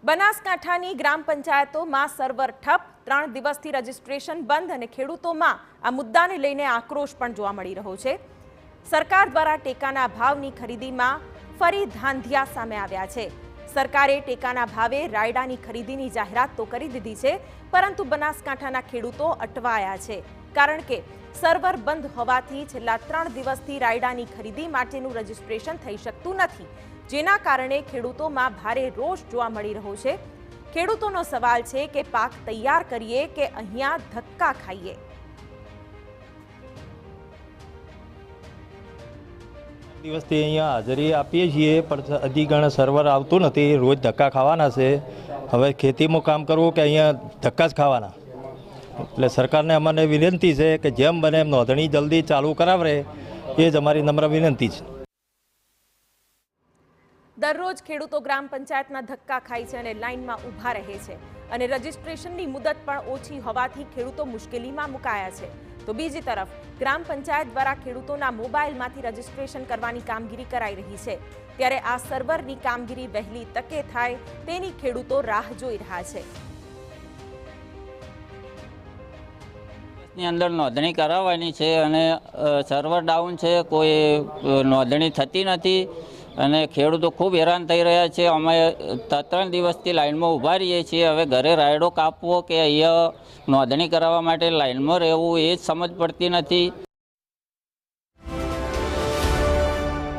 બનાસકાંઠાની ગ્રામ પંચાયતોમાં સર્વર ઠપ, 3 દિવસથી રજીસ્ટ્રેશન બંધ અને ખેડૂતોમાં આ મુદ્દાને લઈને આક્રોશ પણ જોવા મળી રહ્યો છે। સરકાર દ્વારા ટેકાના ભાવની ખરીદીમાં ફરી ધાંધિયા સામે આવ્યા છે। સરકારે ટેકાના ભાવે રાયડાની ખરીદીની જાહેરાત તો કરી દીધી છે, પરંતુ બનાસકાંઠાના ખેડૂતો અટવાયા છે, કારણ કે સર્વર બંધ હોવાથી છેલ્લા 3 દિવસથી રાયડાની ખરીદી માટેનું રજીસ્ટ્રેશન થઈ શકતું નથી, જેના કારણે ખેડૂતોમાં ભારે રોષ જોવા મળી રહ્યો છે। ખેડૂતોનો સવાલ છે કે પાક તૈયાર કરીએ કે અહીંયા ધક્કા ખાઈએ। દિવસથી અહીંયા હાજરી આપીએ છીએ, પણ અધિકરણ સર્વર આવતું નથી, રોજ ધક્કા ખાવાના છે। હવે ખેતીમાં કામ કરવું કે અહીંયા ધક્કા જ ખાવાના, એટલે સરકારને અમને વિનંતી છે કે જેમ બને એમ નોંધણી જલ્દી ચાલુ કરાવે, એ જ અમારી નમ્ર વિનંતી છે। દરરોજ ખેડૂતો ગ્રામ પંચાયતના ધક્કા ખાય છે અને લાઇનમાં ઊભા રહે છે, અને રજીસ્ટ્રેશનની મુદત પણ ઓછી હોવાથી ખેડૂતો મુશ્કેલીમાં મુકાયા છે। તો બીજી તરફ ગ્રામ પંચાયત દ્વારા ખેડૂતોના મોબાઈલમાંથી રજીસ્ટ્રેશન કરવાની કામગીરી કરાઈ રહી છે, ત્યારે આ સર્વરની કામગીરી વહેલી તકે થાય તેની ખેડૂતો રાહ જોઈ રહ્યા છે। ની અંદર નોંધણી કરાવવાની છે અને સર્વર ડાઉન છે, કોઈ નોંધણી થતી નથી અને ખેડૂતો ખૂબ હેરાન થઈ રહ્યા છે। અમે 3 દિવસથી લાઇનમાં ઊભા રહીએ છીએ। હવે ઘરે રાયડો કાપવો કે અહીંયા નોંધણી કરાવવા માટે લાઇનમાં રહેવું, એ જ સમજ પડતી નથી।